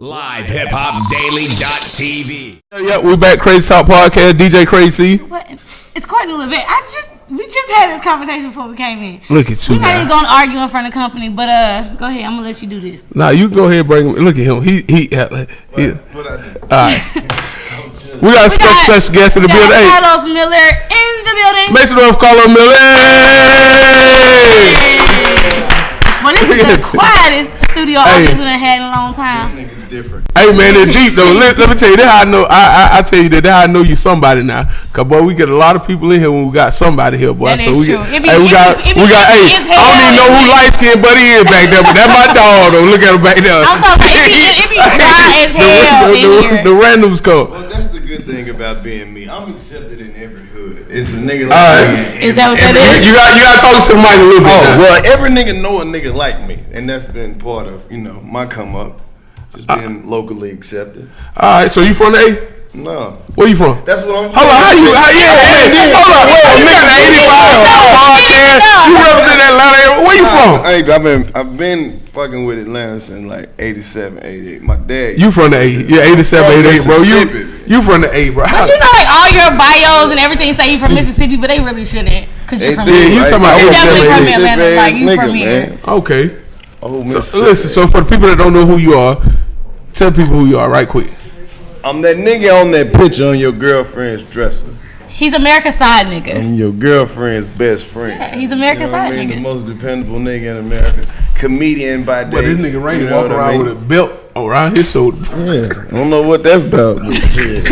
Live hiphopdaily.tv. Yeah, we back. Crazy Talk Podcast. DJ Crazy. What? It's Courtney Levette. We just had this conversation before we came in. Look at you. We're not even gonna argue in front of company, but go ahead. I'm gonna let you do this. Nah, you go ahead and bring him. Look at him. He. What I did? All right. We got a special guest in the building. Hey, Carlos Miller in the building. make some noise for Carlos Miller. Well, this is the quietest studio audience we've had in a long time. Niggas different. Hey man, it's deep though. Let me tell you that how I know. I tell you that how I know you somebody now. Cause boy, we get a lot of people in here when we got somebody here, boy. That is true. We got. Hey, I don't even know who light skinned, but he is back there. But that's my dog though. Look at him back there. I'm sorry, it be dry as hell in here. The randoms come. Well, that's the good thing about being me. I'm accepted in every hood. It's a nigga like me. Is that what that is? You got to talk to the mic a little bit. Oh, well, every nigga know a nigga like me, and that's been part of my come up, just being locally accepted. All right, so you from the A? No, Where you from? that's what I'm. Hold on, hold on, you got an 85 podcast. You represent Atlanta area. Where you from? I've been fucking with Atlanta since like 87, 88. My dad. You from the A? Yeah, 87, 88, bro. You from the A, bro. But you know, like all your bios and everything say you from Mississippi, but they really shouldn't, cause you're from. Yeah, you talking about You're definitely from Mississippi Atlanta, like you nigga, from here. man. Okay. Oh, So, listen, so for the people that don't know who you are, tell people who you are right quick. I'm that nigga on that picture on your girlfriend's dresser. He's America's side nigga. I'm your girlfriend's best friend. Yeah, he's America's You know what side I mean? nigga. The most dependable nigga in America. Comedian by day. But this nigga Rainy You know walk what I around mean? with a belt around his shoulder. Yeah, I don't know what that's about. But yeah.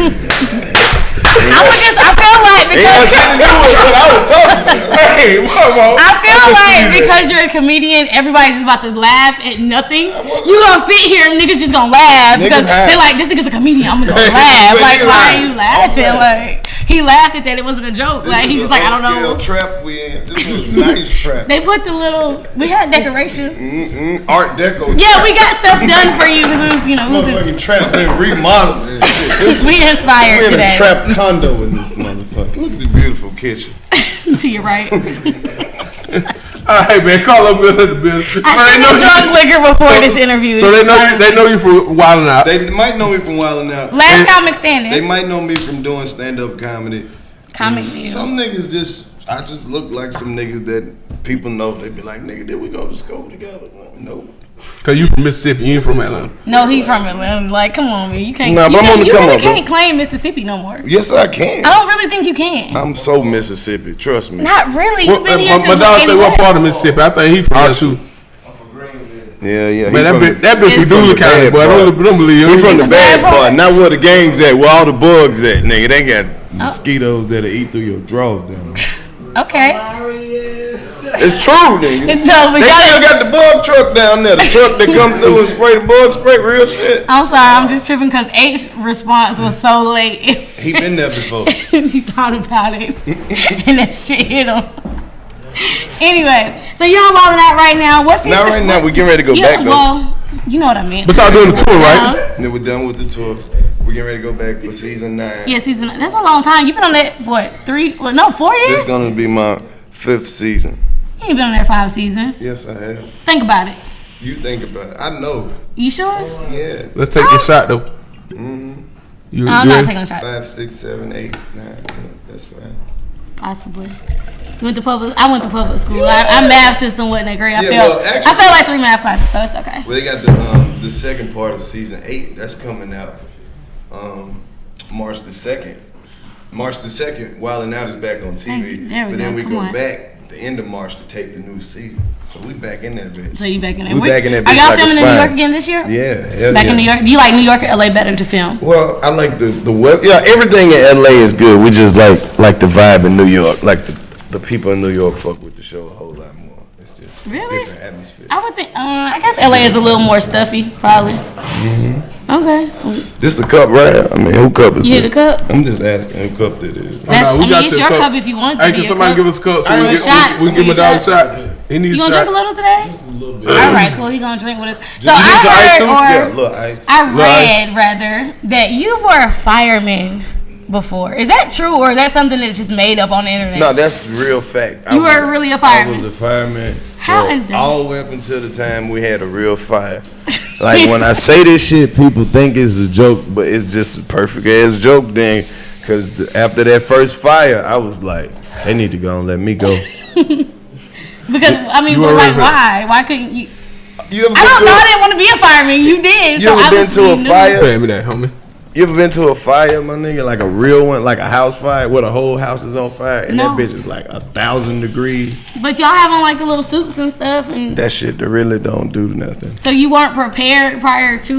I feel like Ain't got shit to do with what I was talking about. Hey, I feel like because you're a comedian, everybody's just about to laugh at nothing. You gonna sit here and niggas just gonna laugh because they're like, this nigga's a comedian. I'm just gonna laugh. Like, why are you laughing? Like, he laughed at that. It wasn't a joke. Like, he's just like, I don't know. Trap we in. This was a nice trap. They put the little. We had decorations. Art Deco. Yeah, trap. we got stuff done for you. It was, Motherfucking trap been remodeled and shit. we inspired We in today. a trap condo in this motherfucker. Look at the beautiful kitchen. To your right. All right, man, call up Miller in the building. I should have drunk liquor before this interview. So they know you from Wildin' Out. They might know me from Wildin' Out. Last comic standing. They might know me from doing stand-up comedy. Comic view. Some niggas I just look like some niggas that people know. They be like, nigga, did we go to school together? No. Cause you from Mississippi, you ain't from Atlanta. No, he from Atlanta. Like, come on, man. You can't. Nah, but I'm on the you come really up, bro. can't claim Mississippi no more. Yes, I can. I don't really think you can. I'm so Mississippi. Trust me. Not really. You've been here My since dog said what 81. part of Mississippi? I think he from there too. Yeah. Man, that bitch from from Dooley the County, bad boy. part. Don't believe you. He from the a bad bad part. part, not where the gangs at, where all the bugs at, nigga. They got mosquitoes that'll eat through your drawers down there. Okay. It's true, nigga. No, we They still got. got the bug truck down there. The truck that come through and spray the bug spray, real shit. I'm sorry. I'm just tripping because H's response was so late. He been there before. He thought about it, and that shit hit him. Anyway, so y'all wilding out right now. What's Not right now. We getting ready to go back though. Well, you know what I meant. But y'all doing the tour, right? Then we're done with the tour. We getting ready to go back for season 9. Yeah, season. That's a long time. You've been on that for what, 3? Well, no, 4 years. This is gonna be my 5th season. You ain't been on there 5 seasons. Yes, I have. Think about it. You think about it. I know. You sure? Yeah. Let's take this shot though. You I'm not taking a shot. 5, 6, 7, 8, 9. Yeah, that's fine. Possibly. You went to public. I went to public school. Our math system wasn't that great. I Yeah, felt like 3 math classes, so it's okay. Well, they got the second part of season 8 that's coming out March the 2nd. March the 2nd, Wildin' Out is back on TV. There we but then go. we Come go on. back the end of March to take the new season. So we back in that bitch. So you back in there? We back in that Are bitch y'all like a filming in New spine. York again this year? Yeah, hell Back yeah. in New York. Do you like New York or LA better to film? Well, I like the weather. Yeah, everything in LA is good. We just like the vibe in New York. Like the people in New York fuck with the show a whole lot more. It's just Really? different atmosphere. I would think. I guess LA is a little more stuffy, probably. Okay. This the cup, right? I mean, who cup is You this? hit the cup? I'm just asking who cup that is. That's, no, we got it's you a your cup. cup if you want it to Hey, be can a somebody cup. give us a cup so I we want a shot. can give my dog a shot? He needs You a gonna shot. drink a little today? All right, cool. He gonna drink with us. So you need some ice I too? heard, Yeah, or look, ice. I read rather that you were a fireman before. Is that true, or is that something that's just made up on the internet? No, that's real fact. You were really a fireman? I was a fireman. How for in the- all the way up until the time we had a real fire. Like when I say this shit, people think it's a joke, but it's just a perfect ass joke then. Cause after that first fire, I was like, they need to go and let me go. Because I mean, but like, why? Why couldn't you? I didn't want to be a fireman. You did. You ever been to a fire? Pay me that, homie. You ever been to a fire, my nigga? Like a real one, like a house fire where the whole house is on fire and that bitch is like 1,000 degrees. But y'all have on like the little suits and stuff, and that shit that really don't do nothing. So you weren't prepared prior to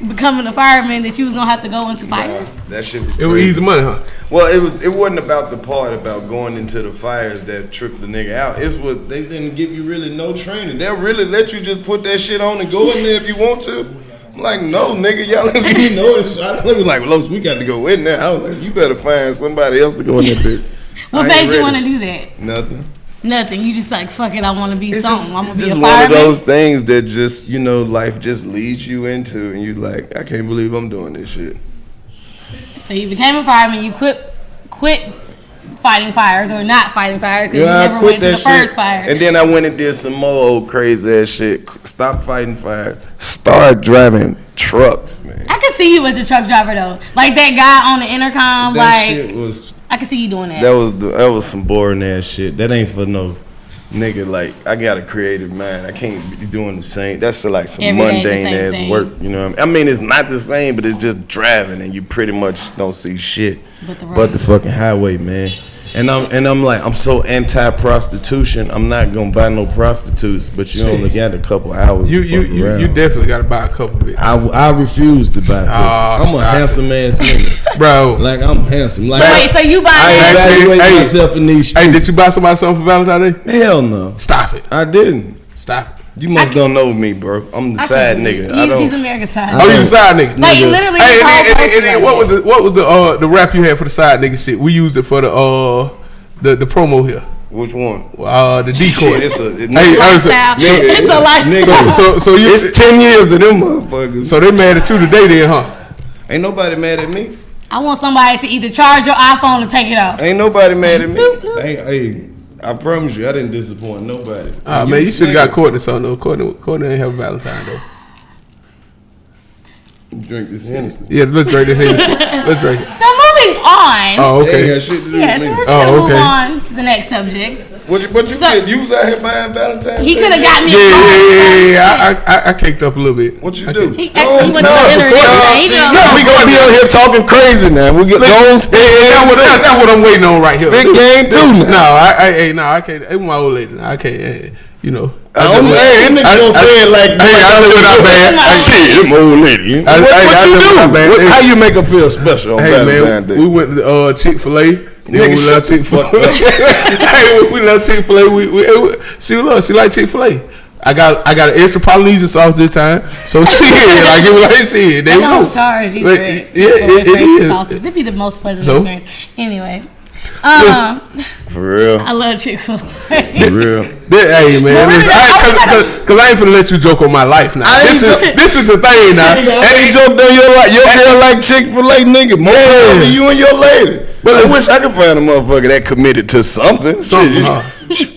becoming a fireman that you was gonna have to go into fires. That shit was. It was easy money, huh? Well, it wasn't about the part about going into the fires that tripped the nigga out. It's what they didn't give you really no training. They'll really let you just put that shit on and go in there if you want to. I'm like, no, nigga, y'all let me know. Let me like, Los, we got to go in there. I was like, you better find somebody else to go in that bitch. What made you want to do that? Nothing. You just like, fuck it, I want to be something. I'm going to be a fireman. It's one of those things that just, life just leads you into, and you like, I can't believe I'm doing this shit. So you became a fireman. You quit fighting fires or not fighting fires because you never went to the first fire. And then I went and did some more old crazy ass shit. Stop fighting fires. Start driving trucks, man. I could see you as a truck driver though, like that guy on the intercom. That shit was. I could see you doing that. That was some boring ass shit. That ain't for no nigga. Like I got a creative mind. I can't be doing the same. That's like some mundane ass work. You know what I mean? It's not the same, but it's just driving, and you pretty much don't see shit but the fucking highway, man. And I'm like, I'm so anti-prostitution. I'm not gonna buy no prostitutes, but you only got a couple hours. You definitely gotta buy a couple of it. I refuse to buy this. I'm a handsome ass nigga, bro. Like I'm handsome. Like wait, so you buy? I evaluate myself in these streets. Hey, did you buy somebody something for Valentine's Day? Hell no. Stop it. I didn't. Stop it. You must don't know me, bro. I'm the side nigga. He's American side. Oh, you the side nigga. Like literally. Hey, what was the rap you had for the side nigga shit? We used it for the promo here. Which one? The decoy. Shit, it's a lifestyle. So it's 10 years of them motherfuckers. So they mad at you today, then, huh? Ain't nobody mad at me. I want somebody to either charge your iPhone or take it off. Ain't nobody mad at me. Hey, I promise you, I didn't disappoint nobody. Oh man, you should have got Courtney something though. Courtney ain't have a Valentine though. Drink this Hennessy. Yeah, let's drink this Hennessy. Let's drink it. So moving on. Oh, okay. Ain't got shit to do with me. So we're gonna move on to the next subject. What you did? You was out here buying Valentine's. He could have got me. Yeah. I caked up a little bit. What you do? He actually went to the internet. We gonna be out here talking crazy now. We get goals. That's what I'm waiting on right here. Big game too. No, I can't. It's my old lady. I can't. I don't say it like I live without bad. Shit, I'm old lady. What you do? How you make her feel special on Valentine's Day? We went to Chick-fil-A. We love Chick-fil-A. Hey, we love Chick-fil-A. She like Chick-fil-A. I got an extra Polynesian sauce this time, so she like it was like shit. They don't charge you for it. It is. It'd be the most pleasant experience. Anyway. For real. I love Chick-fil-A. For real. Hey man, cause I ain't finna let you joke on my life now. This is the thing now. Any joke that your girl like Chick-fil-A, nigga, more than you and your lady. But I wish I could find a motherfucker that committed to something.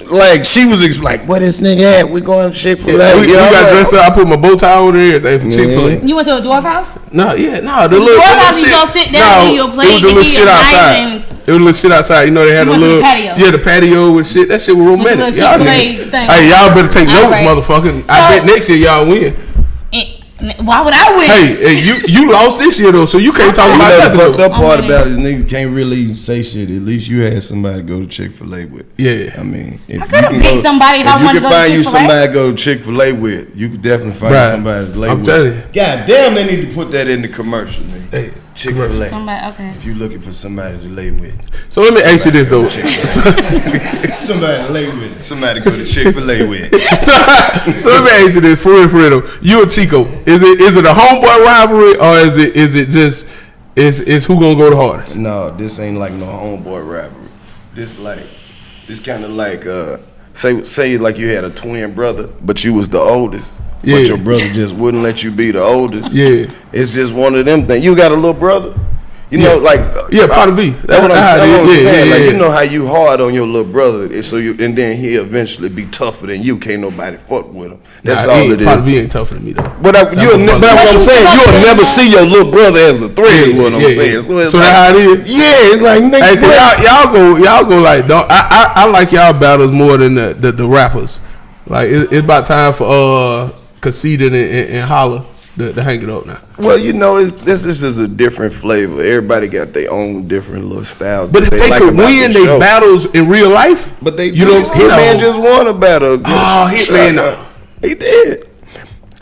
Like she was like, "Where this nigga at? We going to Chick-fil-A." We got dressed up. I put my bow tie on and everything for Chick-fil-A. You went to a dwarf house? No. The little dwarf house. You go sit down and you play. It was the little shit outside. It was a little shit outside. You know they had a little patio. Yeah, the patio with shit. That shit was romantic. Y'all better take notes, motherfucker. I bet next year y'all win. Why would I win? Hey, you lost this year though, so you can't talk about that. The fucked up part about is niggas can't really say shit. At least you had somebody to go to Chick-fil-A with. Yeah, I mean, if I could have picked somebody if I wanted to go to Chick-fil-A. If you could find you somebody to go to Chick-fil-A with, you could definitely find somebody to lay with. I'm telling you. God damn, they need to put that in the commercial, nigga. Hey, Chick-fil-A. Okay. If you looking for somebody to lay with. So let me ask you this though. Somebody to lay with. Somebody to go to Chick-fil-A with. So let me ask you this for real though. You and Chico, is it a homeboy rivalry or is it just who gonna go the hardest? No, this ain't like no homeboy rivalry. This kind of like say like you had a twin brother, but you was the oldest. Yeah. But your brother just wouldn't let you be the oldest. Yeah. It's just one of them things. You got a little brother? You know, like Part of V. That's what I'm saying. Like you know how you hard on your little brother, and then he eventually be tougher than you. Can't nobody fuck with him. That's all it is. Part of V ain't tougher than me though. But what I'm saying, you'll never see your little brother as a threat. Is what I'm saying. So that's how it is. Yeah, it's like nigga. Y'all go like don't. I like y'all battles more than the rappers. Like it's about time for Conceited and Holla to hang it up now. Well, you know, this is a different flavor. Everybody got their own different little styles. But if they could win their battles in real life, but they Hitman just won a battle. Hitman, he did.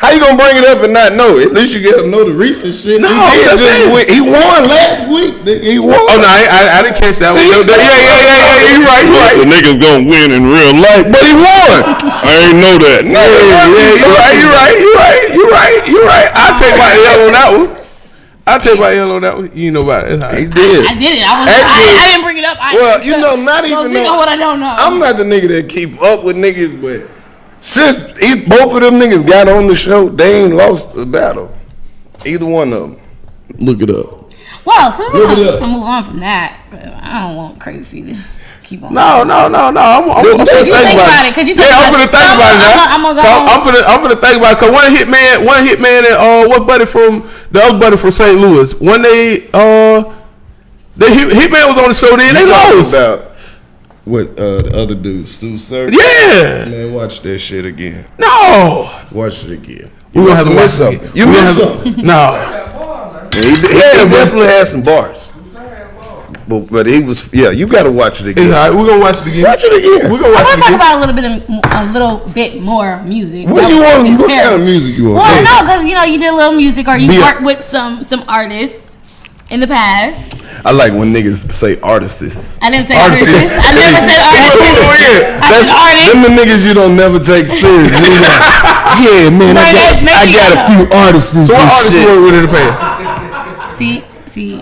How you gonna bring it up and not know? At least you gotta know the recent shit. No, he won last week. He won. Oh no, I didn't catch that. Yeah. You right. The nigga's gonna win in real life, but he won. I ain't know that. You right. I'll take my L on that one. You know about it. He did. I did it. I didn't bring it up. Not even know what I don't know. I'm not the nigga that keep up with niggas, but since both of them niggas got on the show, they ain't lost a battle. Either one of them. Look it up. Well, so we're going to move on from that. I don't want Crazy to keep on. No. I'm finna think about it. I'm finna think about it now. I'm finna think about it. Cause one hitman and what buddy from the other buddy from St. Louis. When Hitman was on the show, then they lost. What the other dude, Sue Sir? Yeah. Man, watch that shit again. No. Watch it again. You gonna have to miss something. You missed something. No. He definitely had some bars. But he was, you gotta watch it again. All right, we're gonna watch it again. Watch it again. We're gonna talk about a little bit more music. What do you want? What kind of music you want? Well, no, because you did a little music, or you worked with some artists in the past. I like when niggas say artists. I didn't say artists. I never said artists. That's them the niggas you don't never take serious. Yeah, man, I got a few artists and shit. So what artists were See.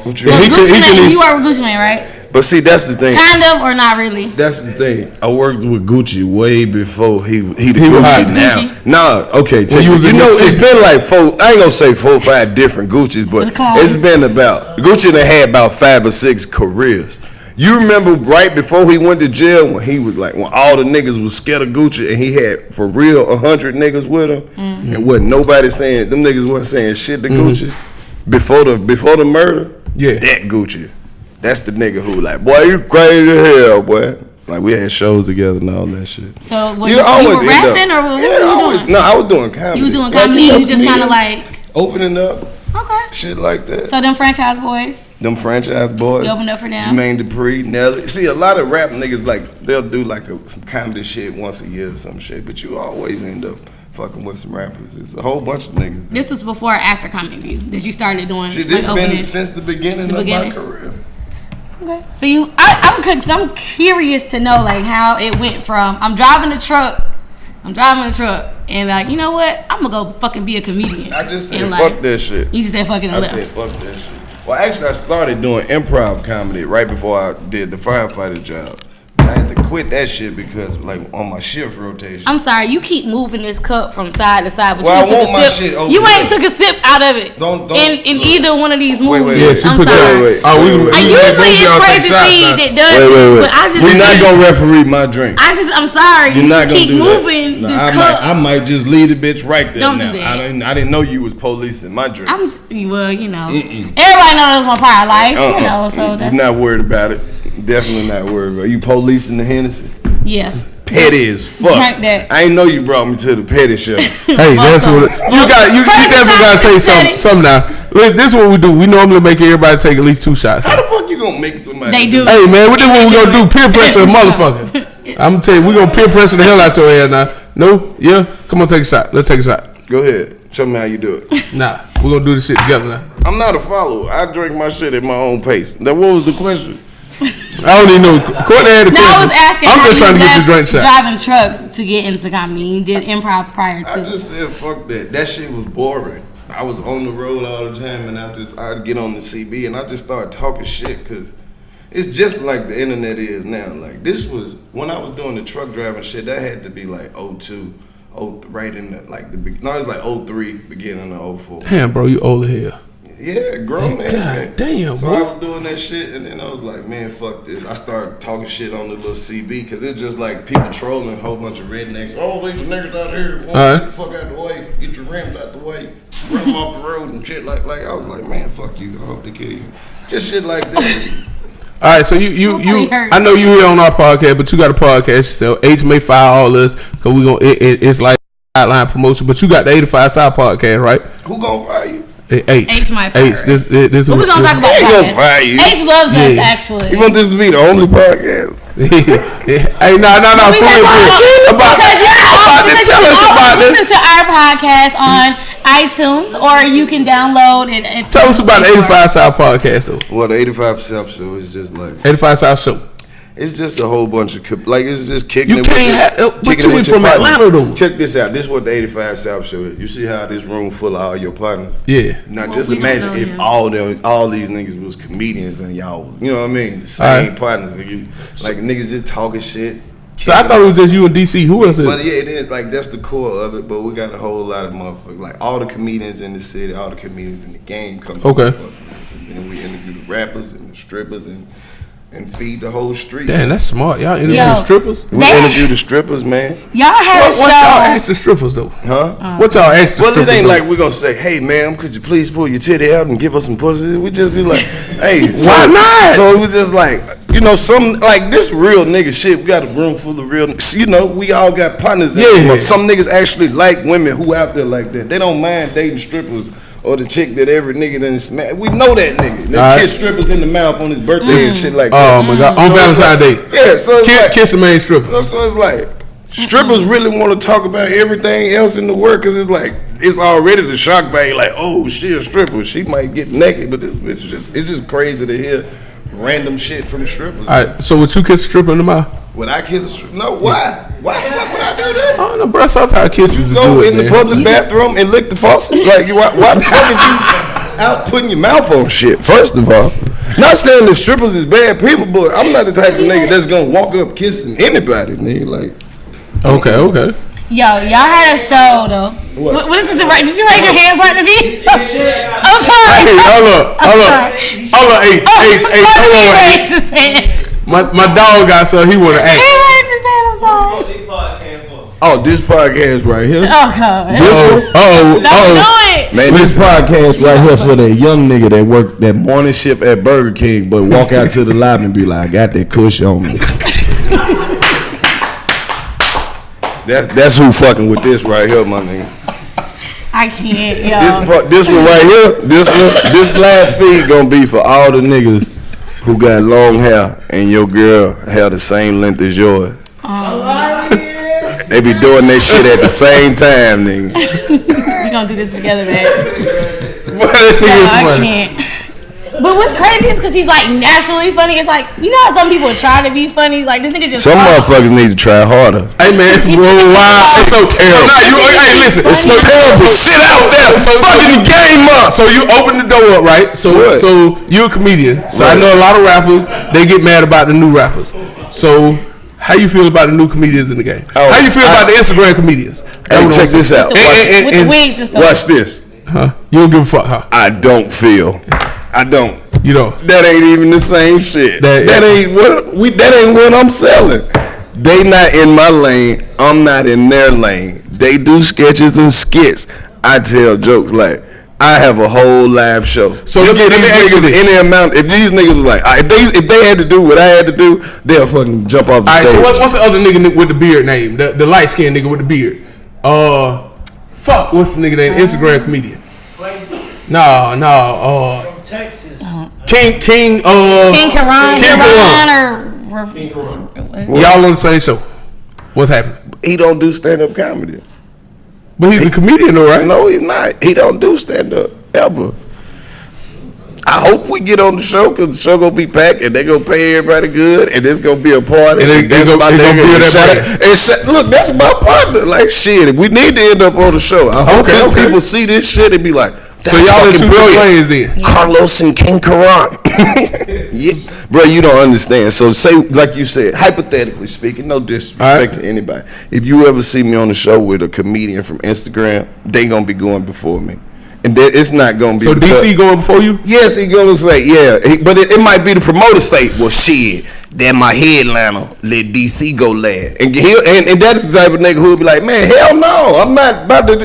What you Gucci Mane, you are with Gucci Mane, right? But see, that's the thing. Kind of, or not really. That's the thing. I worked with Gucci way before he the Gucci now. Gucci? Nah, okay. It's been like I ain't gonna say 4 or 5 different Guccis, but it's been about Gucci done had about 5 or 6 careers. You remember right before he went to jail when he was like when all the niggas was scared of Gucci and he had for real 100 niggas with him and wasn't nobody saying them niggas wasn't saying shit to Gucci before the murder. Yeah, that Gucci. That's the nigga who like, boy, you crazy as hell, boy. Like we had shows together and all that shit. So you were rapping or what were you doing? No, I was doing comedy. You was doing comedy. You just kind of like opening up. Okay. Shit like that. So them franchise boys. You opened up for them. Jermaine Dupri, Nelly. See, a lot of rap niggas like they'll do like some comedy shit once a year or some shit, but you always end up fucking with some rappers. It's a whole bunch of niggas. This was before or after Comedy View that you started doing. Shit, this been since the beginning of my career. Okay. So I'm curious to know like how it went from I'm driving the truck, and like you know what, I'm gonna go fucking be a comedian. I just said fuck that shit. You just said fucking. I said fuck that shit. Well, actually, I started doing improv comedy right before I did the firefighter job. I had to quit that shit because, like, on my shift rotation. I'm sorry, you keep moving this cup from side to side, but well, you took a sip. You ain't took a sip out of it. Don't in either one of these movies. Wait. I'm sorry. Usually it's crazy that does this, but I just we're not gonna referee my drink. I'm sorry. You're not gonna keep moving the cup. I might just leave the bitch right there. Don't now. Do that. I didn't know you was policing my drink. Everybody knows that's my prior life. So that's you're not worried about it. Definitely not worried about it. You policing the Hennessy? Yeah. Petty as fuck. I ain't know you brought me to the petty show. Hey, that's what you definitely gotta take some now. This is what we do. We normally make everybody take at least 2 shots. How the fuck you gonna make somebody? They do. Hey man, what we gonna do? Peer pressure, motherfucker. I'm gonna tell you, we gonna peer pressure the hell out your ass now. No, yeah, come on, take a shot. Let's take a shot. Go ahead. Show me how you do it. Nah, we're gonna do this shit together now. I'm not a follower. I drink my shit at my own pace. Now, what was the question? I don't even know. Courtney had a question. I was asking. I'm just trying to get the drink shot. Driving trucks to get into comedy. You did improv prior to. I just said fuck that. That shit was boring. I was on the road all the time, and I'd get on the CB, and I just started talking shit because it's just like the internet is now. Like this was when I was doing the truck driving shit. That had to be like 02, right in the like the no, it was like 03, beginning of 04. Damn, bro, you old as hell. Yeah, grown ass man. Damn, so boy. I was doing that shit, and then I was like, man, fuck this. I started talking shit on the little CB, because it's just like people trolling, a whole bunch of rednecks. Oh, these niggas out here, get the fuck out the way, get your rims out the way, run them off the road and shit like I was like, man, fuck you, I hope they kill you. Just shit like that. All right, so you I know you here on our podcast, but you got a podcast yourself. H may fire all this because we gonna it's like outline promotion, but you got the 85 South podcast, right? Who gonna fire you? H might fire us. This what we gonna talk about? He gonna fire you. H loves us actually. You want this to be the only podcast? Hey, no. Tell us about this. Listen to our podcast on iTunes, or you can download it. Tell us about the 85 South podcast, though. Well, the 85 South show is just like 85 South show. It's just a whole bunch of it's just kicking. You can't have, but you ain't from Atlanta though. Check this out. This is what the 85 South show is. You see how this room full of all your partners? Yeah. Now just imagine if all these niggas was comedians and y'all, you know what I mean? The same partners. Like niggas just talking shit. So I thought it was just you and DC. Who else is it? But yeah, it is. Like, that's the core of it. But we got a whole lot of motherfuckers. Like, all the comedians in the city, all the comedians in the game come. Okay. And then we interview the rappers and the strippers and feed the whole street. Damn, that's smart. Y'all interview the strippers? We interview the strippers, man. Y'all had a show. What y'all ask the strippers, though? Huh? What y'all ask the strippers? Well, it ain't like we're going to say, hey, ma'am, could you please pull your titty out and give us some pussy? We just be like, hey. Why not? So it was just like, you know, this real nigga shit. We got a room full of real niggas. You know, we all got partners. Yeah. Some niggas actually like women who out there like that. They don't mind dating strippers. Or the chick that every nigga done smack. We know that nigga. They kiss strippers in the mouth on his birthday and shit like that. Oh my God. On Valentine's Day. Yeah, so it's kiss the main stripper. So it's like, strippers really want to talk about everything else in the world, because it's like, it's already the shock value. Like, oh, she a stripper. She might get naked, but this bitch it's just crazy to hear random shit from strippers. All right, so would you kiss a stripper in the mouth? Would I kiss a stripper? No, why? Why the fuck would I do that? Oh no, bro, sometimes kisses is go good, in the public bathroom and lick the faucet? Like, why the fuck is you out putting your mouth on shit? First of all, not saying the strippers is bad people, but I'm not the type of nigga that's gonna walk up kissing anybody, nigga. Like, okay. Yo, y'all had a show though. What is this? Right? Did you raise your hand in front of me? I'm sorry. Hey, hold up. H. My dog got so he wanna ask. He raised his hand. I'm sorry. oh, this podcast right here. Oh God. This one. Don't do it. Man, this podcast right here for that young nigga that work that morning shift at Burger King, but walk out to the lobby and be like, I got that kush on me. That's who fucking with this right here, my nigga. I can't, yo. This one right here, this last feed gonna be for all the niggas who got long hair and your girl hair the same length as yours. They be doing that shit at the same time, nigga. We gonna do this together, man. I can't. But what's crazy is because he's like naturally funny. It's like, you know how some people try to be funny? Like, this nigga just. Some motherfuckers need to try harder. Hey, man. Wow. It's so terrible. Hey, listen. It's so terrible. Shit out there. So fucking the game up. So you open the door up, right? So you a comedian. So I know a lot of rappers, they get mad about the new rappers. So how you feel about the new comedians in the game? How you feel about the Instagram comedians? Hey, check this out. With the wigs and stuff. Watch this. Huh? You don't give a fuck, huh? I don't feel. I don't. You don't. That ain't even the same shit. That ain't what I'm selling. They not in my lane. I'm not in their lane. They do sketches and skits. I tell jokes like I have a whole live show. So you get these niggas any amount. If these niggas was like, if they had to do what I had to do, they'll fucking jump off the stage. So what's the other nigga with the beard name? The light skinned nigga with the beard. Fuck. What's the nigga name? Instagram comedian. No. From Texas. King Karan. Y'all on the same show. What's happening? He don't do stand-up comedy. But he's a comedian though, right? No, he's not. He don't do stand-up ever. I hope we get on the show, because the show gonna be packed and they gonna pay everybody good and it's gonna be a party. And that's my nigga. Look, that's my partner. Like, shit, if we need to end up on the show, I hope people see this shit and be like, that's so y'all are two players then. Yeah. Carlos and King Karan. Yeah. Bro, you don't understand. So say, like you said, hypothetically speaking, no disrespect to anybody. If you ever see me on the show with a comedian from Instagram, they gonna be going before me. And it's not gonna be. So DC going before you? Yes, he gonna say but it might be the promoter say, well, shit, that my headliner let DC go last, and that's the type of nigga who'll be like, man, hell no, I'm not about to,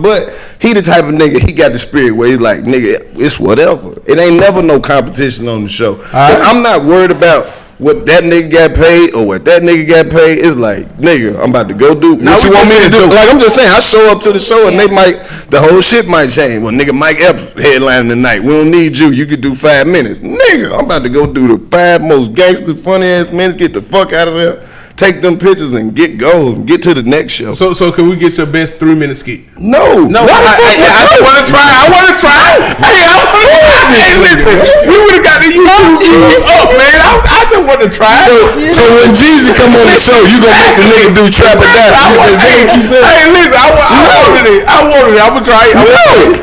But he the type of nigga, he got the spirit where he's like, nigga, it's whatever. It ain't never no competition on the show. Right. I'm not worried about what that nigga got paid or what that nigga got paid. It's like, nigga, I'm about to go do what you want me to do. Like, I'm just saying, I show up to the show and the whole shit might change. Well, nigga, Mike Epps headlining tonight. We don't need you. You could do 5 minutes. Nigga, I'm about to go do the 5 most gangster, funny ass minutes. Get the fuck out of there. Take them pictures and get going. Get to the next show. So can we get your best 3-minute skit? No. I want to try. Hey, listen, we would have got the YouTube views up, man. I just want to try. So when Jeezy come on the show, you gonna make the nigga do Trap or Die? Hey, listen, I wanted it. I'm gonna try it.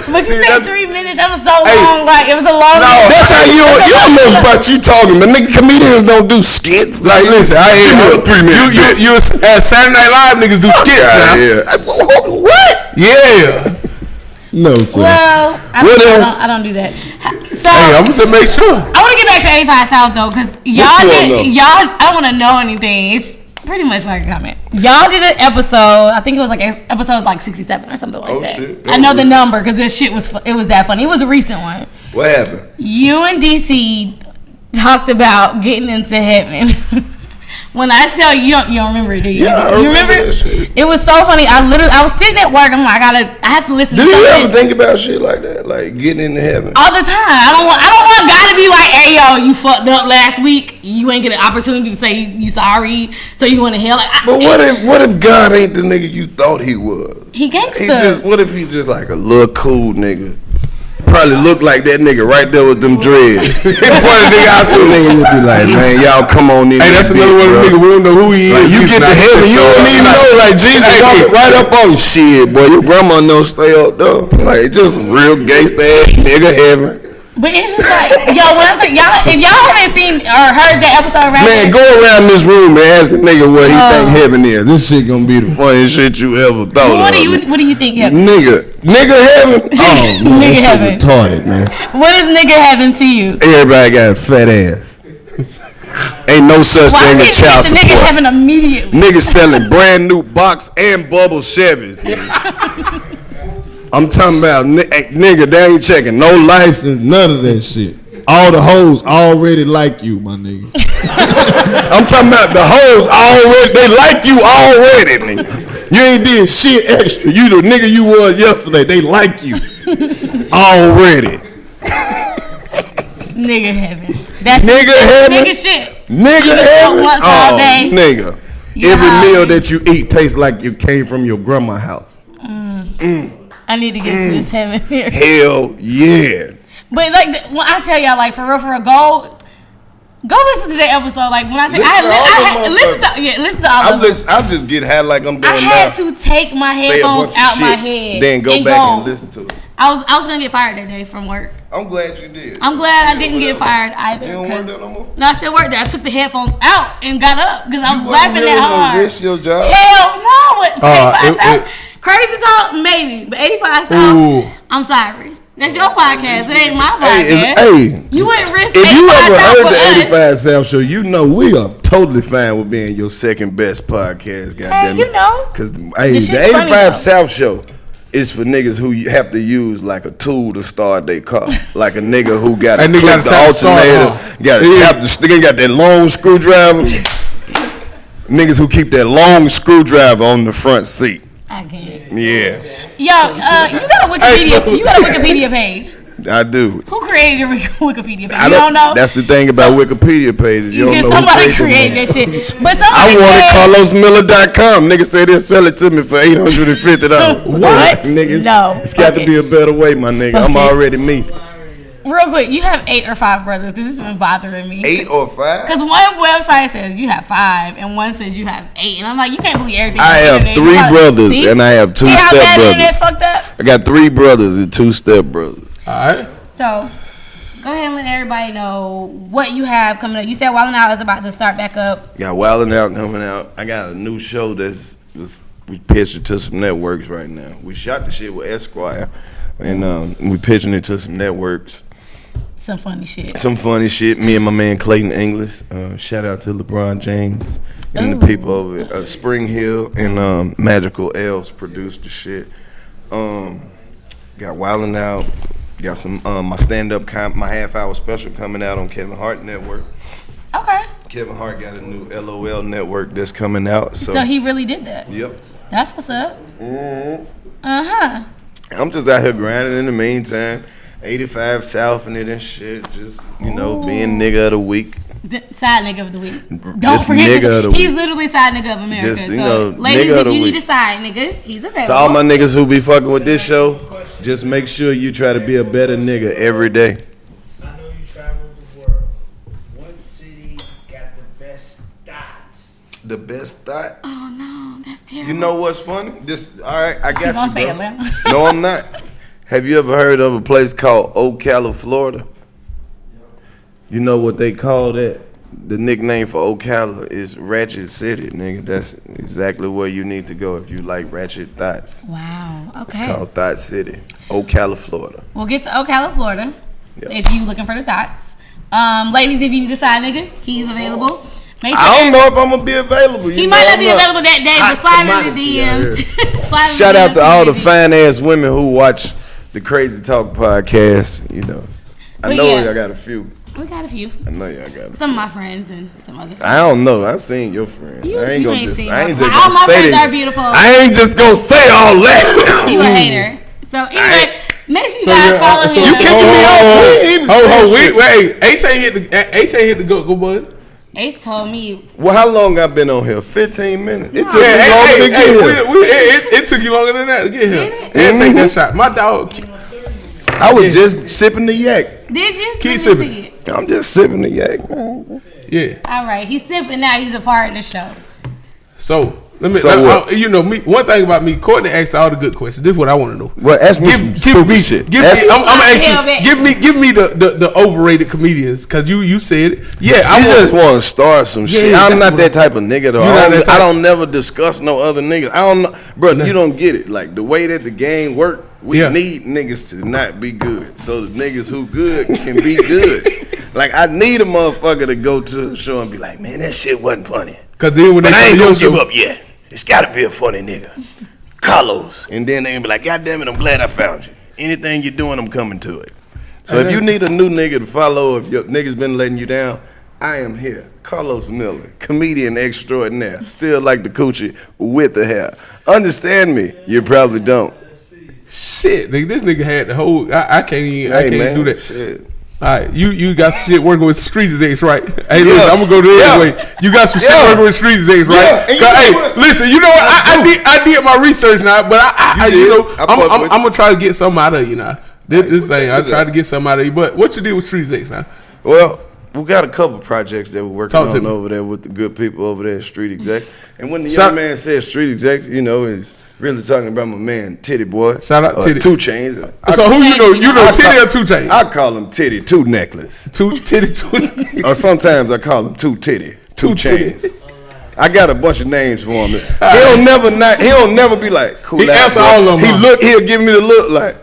But you said 3 minutes. That was so long. Like it was a long. No, that's how you don't know about you talking, but nigga, comedians don't do skits. Like, listen, I ain't 3 minutes. You Saturday Night Live niggas do skits now. Yeah. What? Yeah. No, sir. Well, I don't do that. So I'm gonna make sure. I want to get back to 85 South though, because y'all. I don't want to know anything. It's pretty much like a comment. Y'all did an episode. I think it was like episode like 67 or something like that. Shit. I know the number because this shit was that funny. It was a recent one. What happened? You and DC talked about getting into heaven. When I tell you, you don't remember it, do you? Yeah, I remember that shit. It was so funny. I was sitting at work. I'm like, I have to listen. Do you ever think about shit like that, like getting into heaven? All the time. I don't want God to be like, hey yo, you fucked up last week. You ain't get an opportunity to say you sorry, so you going to hell. But what if God ain't the nigga you thought he was? He gangsta. What if he just like a little cool nigga? Probably look like that nigga right there with them dreads. Point a nigga out to a nigga would be like, man, y'all come on in. Hey, that's another one of the niggas. We don't know who he is. Like, you get to heaven, you don't even know. Like, Jesus walking right up on you. Shit, boy, your grandma don't stay up though. Like, just real gangsta ass nigga heaven. But it's just like, yo, when I say y'all, if y'all haven't seen or heard the episode, right? Man, go around this room and ask a nigga what he think heaven is. This shit gonna be the funniest shit you ever thought of. What do you think heaven? Nigga heaven? Oh, man, nigga heaven. So retarded, man. What is nigga heaven to you? Everybody got a fat ass. Ain't no such thing as child support. Nigga heaven immediately. Niggas selling brand new box and bubble Chevys. I'm talking about nigga, they ain't checking no license, none of that shit. All the hoes already like you, my nigga. I'm talking about the hoes already, they like you already, nigga. You ain't did shit extra. You the nigga you was yesterday, they like you already. Nigga heaven. That's nigga heaven. Nigga shit. Nigga heaven. All day. Nigga. Every meal that you eat tastes like you came from your grandma's house. I need to get to this heaven here. Hell yeah. But like when I tell y'all, like for real, go listen to the episode. Like when I say listen to all of them. I just get high like I'm doing now. I had to take my headphones out my head, then go back and listen to it. I was gonna get fired that day from work. I'm glad you did. I'm glad I didn't get fired either. You don't work there no more? No, I still work there. I took the headphones out and got up because I was laughing that hard. Risk your job? Hell no. Crazy talk, maybe, but 85 South. I'm sorry. That's your podcast. It ain't my podcast. You wouldn't risk. If you ever heard the 85 South show, you know we are totally fine with being your second best podcast. Goddamn it. You know, because the 85 South show is for niggas who have to use like a tool to start their car, like a nigga who got to clip the alternator, got to tap the stick, got that long screwdriver. Niggas who keep that long screwdriver on the front seat. I can't. Yeah. Yo, you got a Wikipedia page. I do. Who created a Wikipedia page? You don't know? That's the thing about Wikipedia pages. You don't know somebody created that shit. But I wanted CarlosMiller.com. Niggas say they'll sell it to me for $850. What? Niggas, no. It's got to be a better way, my nigga. I'm already me. Real quick, you have 8 or 5 brothers. This has been bothering me. 8 or 5? Because one website says you have 5 and one says you have 8. And I'm like, you can't believe everything. I have 3 brothers and I have 2 stepbrothers. Fucked up? I got 3 brothers and 2 stepbrothers. Alright. So, go ahead and let everybody know what you have coming up. You said Wildin' Out is about to start back up. Got Wildin' Out coming out. I got a new show we pitched it to some networks right now. We shot the shit with Esquire. and we pitching it to some networks. Some funny shit. Me and my man Clayton English. Shout out to LeBron James and the people over at Spring Hill and Magical L's produced the shit. Got Wildin' Out. Got some my stand-up my half-hour special coming out on Kevin Hart Network. Okay. Kevin Hart got a new LOL network that's coming out. So he really did that. Yep. That's what's up. Mm-hmm. I'm just out here grinding in the meantime. 85 South and it and shit. Just, being nigga of the week. Side nigga of the week. Don't just forget nigga of the week. He's literally side nigga of America. Just, ladies, if you need a side nigga, he's available. To all my niggas who be fucking with this show, just make sure you try to be a better nigga every day. I know you traveled the world. What city got the best thoughts? The best thoughts? Oh no, that's terrible. You know what's funny? Alright, I got you, say bro. Atlanta. No, I'm not. Have you ever heard of a place called Ocala, Florida? You know what they call that? The nickname for Ocala is Ratchet City, nigga. That's exactly where you need to go if you like ratchet thoughts. Wow, okay. It's called Thought City, Ocala, Florida. We'll get to Ocala, Florida, Yep. if you looking for the thoughts. Ladies, if you need a side nigga, he's available. I don't know if I'm going to be available. He might not be available that day, but slide in the DMs. Shout out to all the fine-ass women who watch the Crazy Talk podcast, I know y'all got a few. We got a few. I know y'all got a few. Some of my friends and some other friends. I don't know. I seen your friends. I ain't you gonna ain't just. seen I ain't my just friends. All gonna my say friends that. are beautiful. I ain't just gonna say all that. You a hater. So anyway, make sure you guys follow me. You kicking me off? Wait. H ain't hit the go button. Ace told me. Well, how long I been on here? 15 minutes. It took me longer to get here. It took you longer than that to get here. And take that shot. My dog. I was just sipping the yak. Did you? Keep sipping. I'm just sipping the yak, man. Yeah. All right, he's sipping now. He's a part of the show. So me. One thing about me, Courtney asks all the good questions. This is what I want to know. Well, ask me some stupid shit. Give me the overrated comedians because you said it. Yeah, I just want to start some shit. I'm not that type of nigga though. I don't never discuss no other niggas. I don't know, bro. You don't get it. Like the way that the game work, we need niggas to not be good, so the niggas who good can be good. Like I need a motherfucker to go to the show and be like, man, that shit wasn't funny. Cause then when I ain't gonna give up yet. It's gotta be a funny nigga. Carlos. And then they gonna be like, God damn it, I'm glad I found you. Anything you're doing, I'm coming to it. So if you need a new nigga to follow, if your nigga's been letting you down, I am here. Carlos Miller, comedian extraordinaire. Still like the coochie with the hair. Understand me? You probably don't. Shit, nigga, this nigga had the whole. I can't do that. Shit. All right, you got some shit working with Streets X, right? Hey, listen, I'm gonna go there anyway. You got some shit working with Streets X, right? Hey, listen, you know what? I did my research now, but I'm gonna try to get something out of you now. This thing, I tried to get something out of you. But what you did with Streets X now? Well, we got a couple projects that we're working on over there with the good people over there at Street Execs. And when the young man says Street Execs, he's really talking about my man Titty Boy. Shout out Titty. 2 Chainz. So who you know? You know Titty or 2 Chainz? I call him Titty 2 Necklace. Titty 2. Or sometimes I call him 2 Titty 2 Chainz. I got a bunch of names for him. He'll never be like cool. He answer all of them. He'll give me the look like.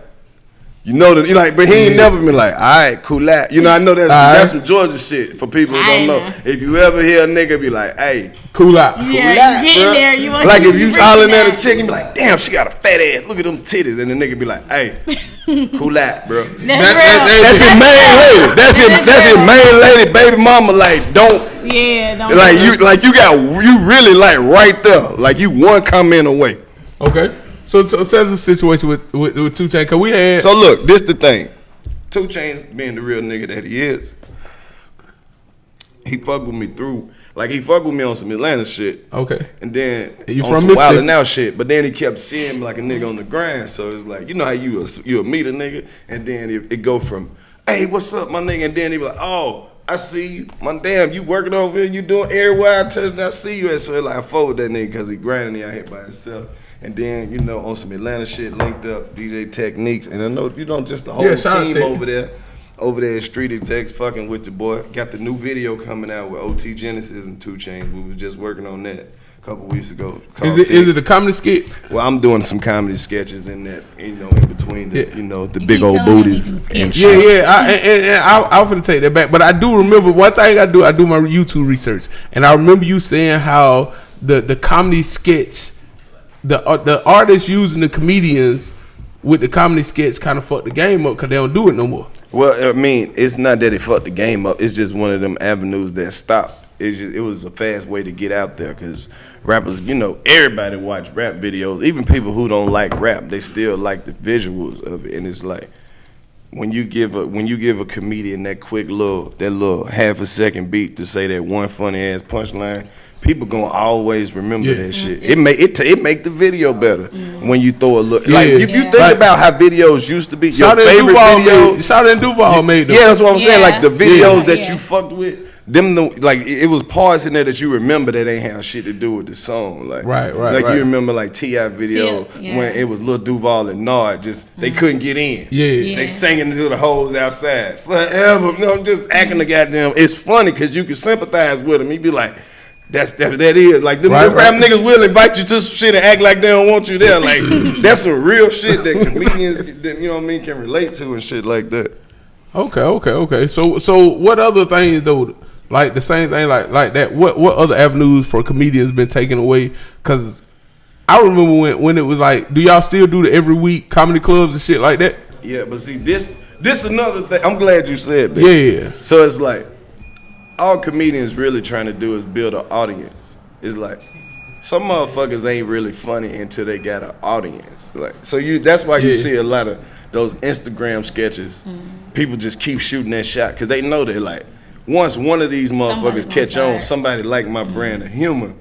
But he ain't never been like, all right, cool out. I know that's some Georgia shit for people who don't know. If you ever hear a nigga be like, hey, cool out. Yeah, you getting there. Like if you hollering at a chick and be like, damn, she got a fat ass. Look at them titties. And the nigga be like, hey, cool out, bro. That's his main lady. That's his main lady, baby mama. Like, don't. Yeah, don't. You really like right there. Like you one comment away. Okay. So tell us a situation with 2 Chainz, cause we had. So look, this the thing. 2 Chainz being the real nigga that he is, he fucked with me he fucked with me on some Atlanta shit. Okay. And then you on from some Mississippi? Wild 'N Out shit. But then he kept seeing me like a nigga on the grind. So it's like, you know how you'll meet a nigga, and then it go from, hey, what's up, my nigga? And then he be like, oh, I see you. My damn, you working over here, you doing everywhere I touch, and I see you. And so I forward that nigga because he grinding out here by himself. And then, on some Atlanta shit, linked up DJ Techniques. And I know, just the whole team over there at Street Execs fucking with your boy. Got the new video coming out with OT Genesis and 2 Chainz. We was just working on that. a couple weeks ago. Is it a comedy skit? Well, I'm doing some comedy sketches in that, in between the, the You big keep old telling me booties some and sketches. shit. I'll finna take that back. But I do remember one thing I do. I do my YouTube research, and I remember you saying how the comedy sketch, the artists using the comedians with the comedy sketch kind of fucked the game up because they don't do it no more. Well, I mean, it's not that it fucked the game up. It's just one of them avenues that stopped. It was a fast way to get out there because rappers, everybody watch rap videos. Even people who don't like rap, they still like the visuals of it. And it's like when you give a comedian that quick little half a second beat to say that one funny ass punchline, people gonna always remember that shit. It make the video better when you throw a look. Like if you think about how videos used to be, your favorite video. Shout out Duval made them. Yeah, that's what I'm saying. Like the videos that you fucked with. It was parts in there that you remember that ain't have shit to do with the song. Like, right. You remember like T.I. video when it was Lil Duval and Nard, they couldn't get in. Yeah. They singing into the hoes outside forever. Just acting the goddamn. It's funny because you can sympathize with them. You be like, that is like them rap niggas will invite you to some shit and act like they don't want you there. Like that's some real shit that comedians, can relate to and shit like that. Okay. So what other things though? Like the same thing, like that. What other avenues for comedians been taken away? Because I remember when it was like, do y'all still do the every week comedy clubs and shit like that? Yeah, but see, this another thing. I'm glad you said that. Yeah. So it's like all comedians really trying to do is build an audience. It's like some motherfuckers ain't really funny until they got an audience. Like that's why you see a lot of those Instagram sketches. People just keep shooting that shot because they know that like. Once one of these motherfuckers catch on, somebody like my brand of humor,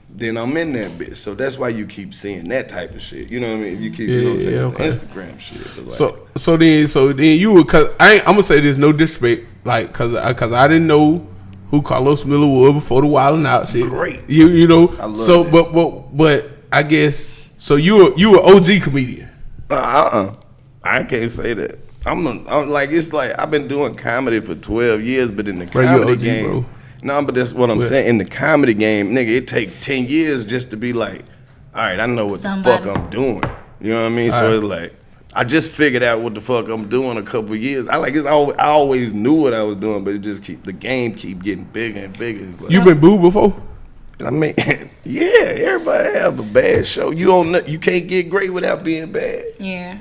then I'm in that bitch. So that's why you keep seeing that type of shit. You know what I mean? You keep Instagram shit. Like, so then you would, cause I'm gonna say there's no disrespect, like cause I didn't know who Carlos Miller was before the Wild 'N Out shit. Great. You know. I love that. But I guess so. You an OG comedian. I can't say that. I'm like it's like I've been doing comedy for 12 years, but in the comedy game, bro. No, but that's what I'm saying. In the comedy game, nigga, it take 10 years just to be like, all right, I know what the fuck I'm doing. You know what I mean? So it's like I just figured out what the fuck I'm doing a couple of years. I always knew what I was doing, but the game keep getting bigger and bigger. Like, you been booed before? I mean, yeah, everybody have a bad show. You can't get great without being bad. Yeah.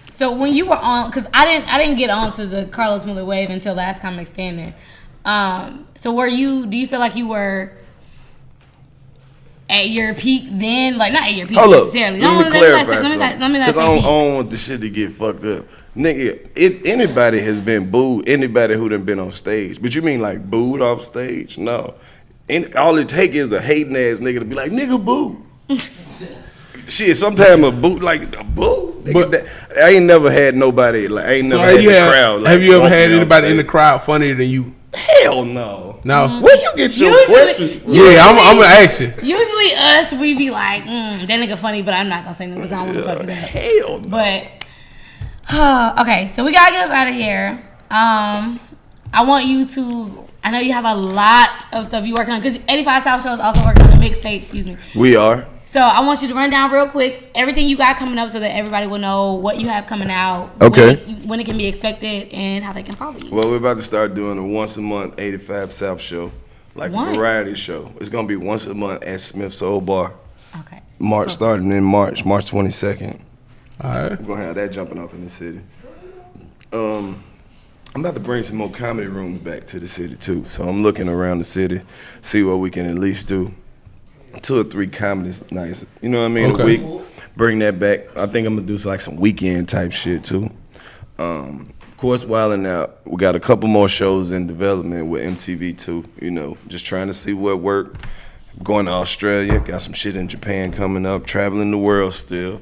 So when you were on, because I didn't get on to the Carlos Miller wave until Last Comic Standing. So do you feel like you were at your peak then? Like not at your peak necessarily. Let me clarify something. Because I don't want the shit to get fucked up. Nigga, anybody has been booed, anybody who done been on stage. But you mean like booed off stage? No. All it take is a hating ass nigga to be like, nigga boo. Shit, sometimes a boo. But I ain't never had nobody like I ain't never had the crowd. Like, have you ever had anybody in the crowd funnier than you? Hell no. No. Where you get your question? Yeah, I'm gonna ask you. Usually us, we be like, that nigga funny, but I'm not gonna say nothing because I don't want to fuck it up. Hell no. But okay, so we gotta get up out of here. I want you to. I know you have a lot of stuff you working on because 85 South Show is also working on the mixtape. Excuse me. We are. So I want you to run down real quick everything you got coming up so that everybody will know what you have coming out, okay, when it can be expected, and how they can follow you. Well, we're about to start doing a once a month 85 South show, like a variety show. It's gonna be once a month at Smith's Old Bar. Okay. Starting in March 22nd. All right. We're gonna have that jumping off in the city. I'm about to bring some more comedy rooms back to the city too. So I'm looking around the city, see what we can at least do. 2 or 3 comedy nights, you know what I mean, a week. Bring that back. I think I'm gonna do like some weekend type shit too. Of course, Wild 'N Out. We got a couple more shows in development with MTV too. You know, just trying to see what work. Going to Australia. Got some shit in Japan coming up. Traveling the world still.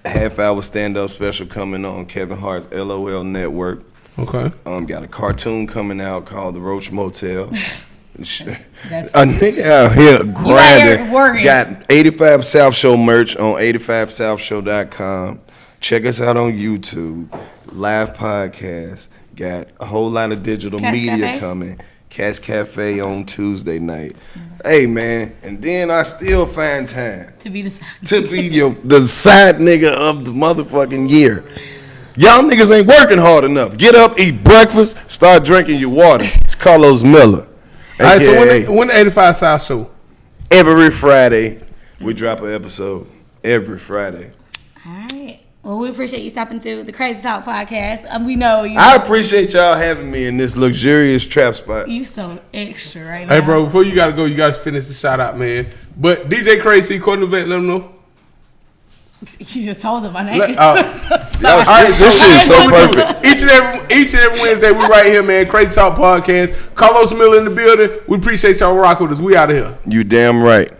Half-hour stand-up special coming on Kevin Hart's LOL Network. Okay. Got a cartoon coming out called The Roach Motel. That's a nigga out here grinding. Got 85 South Show merch on 85southshow.com. Check us out on YouTube. Live podcast. Got a whole lot of digital media coming. Catch Cafe on Tuesday night. Hey man, and then I still find time to be the side nigga of the motherfucking year. Y'all niggas ain't working hard enough. Get up, eat breakfast, start drinking your water. It's Carlos Miller. All right, so when the 85 South show? Every Friday, we drop an episode. Every Friday. All right. Well, we appreciate you stopping through the Crazy Talk podcast. We know you. I appreciate y'all having me in this luxurious trap spot. You so extra right now. Hey, bro, before you gotta go, you guys finish the shout out, man. But DJ Crazy, Courtney Vet, let them know. You just told them my name. This shit is so perfect. Each and every Wednesday, we right here, man. Crazy Talk podcast. Carlos Miller in the building. We appreciate y'all rock with us. We out of here. You damn right.